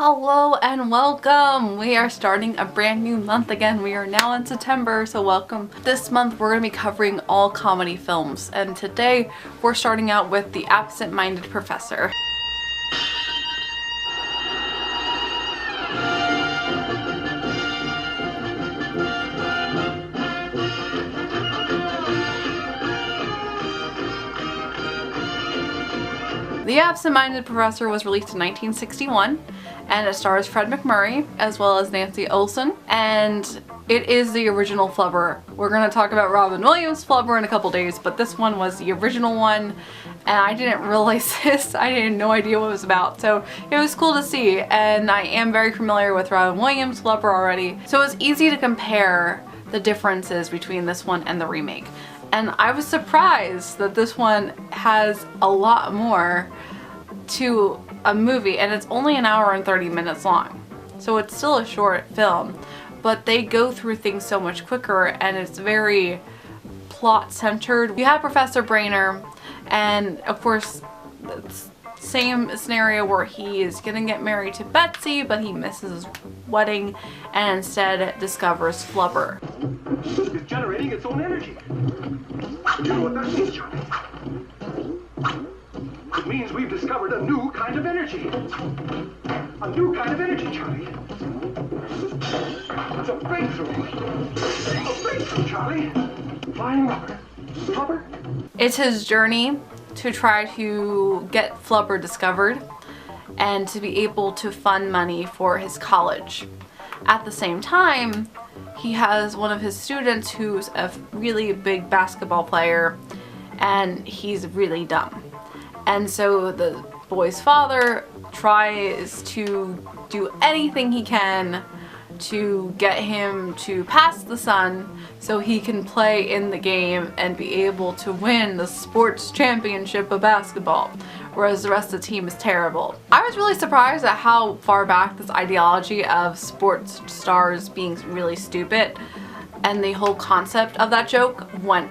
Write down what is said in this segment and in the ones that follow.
Hello and welcome! We are starting a brand new month again. We are now in September, so welcome. This month we're going to be covering all comedy films, and today we're starting out with The Absent-Minded Professor. The Absent-Minded Professor was released in 1961, and it stars Fred MacMurray as well as Nancy Olson, and it is the original Flubber. We're going to talk about Robin Williams' Flubber in a couple days, but this one was the original one, and I didn't realize this. I had no idea what it was about, so it was cool to see, and I am very familiar with Robin Williams' Flubber already, so it's easy to compare the differences between this one and the remake. And I was surprised that this one has a lot more to a movie, and it's only an hour and 30 minutes long. So it's still a short film, but they go through things so much quicker, and it's very plot centered. You have Professor Brainer, and of course, it's same scenario where he is gonna get married to Betsy, but he misses his wedding and instead discovers Flubber. It's generating its own energy. You know what that means, Charlie? It means we've discovered a new kind of energy. A new kind of energy, Charlie. It's a breakthrough. A breakthrough, Charlie. Flying rubber. Flubber? It's his journey to try to get Flubber discovered and to be able to fund money for his college. At the same time, he has one of his students who's a really big basketball player, and he's really dumb. And so the boy's father tries to do anything he can to get him to pass the son so he can play in the game and be able to win the sports championship of basketball, whereas the rest of the team is terrible. I was really surprised at how far back this ideology of sports stars being really stupid and the whole concept of that joke went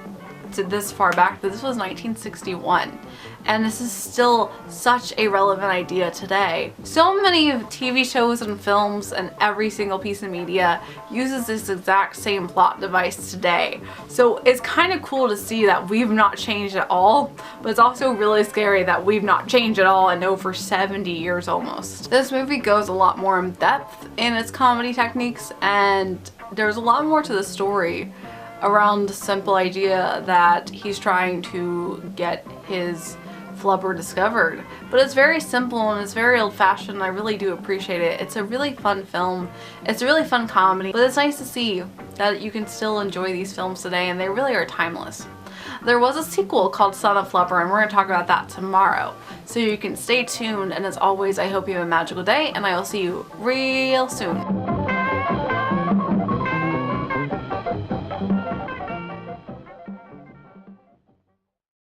to this far back. This was 1961, and this is still such a relevant idea today. So many TV shows and films and every single piece of media uses this exact same plot device today. So it's kind of cool to see that we've not changed at all, but it's also really scary that we've not changed at all in over 70 years almost. This movie goes a lot more in depth in its comedy techniques, and there's a lot more to the story around the simple idea that he's trying to get his Flubber discovered. But it's very simple and it's very old-fashioned. I really do appreciate it. It's a really fun film. It's a really fun comedy, but it's nice to see that you can still enjoy these films today, and they really are timeless. There was a sequel called Son of Flubber, and we're going to talk about that tomorrow. So you can stay tuned, and as always, I hope you have a magical day, and I will see you real soon.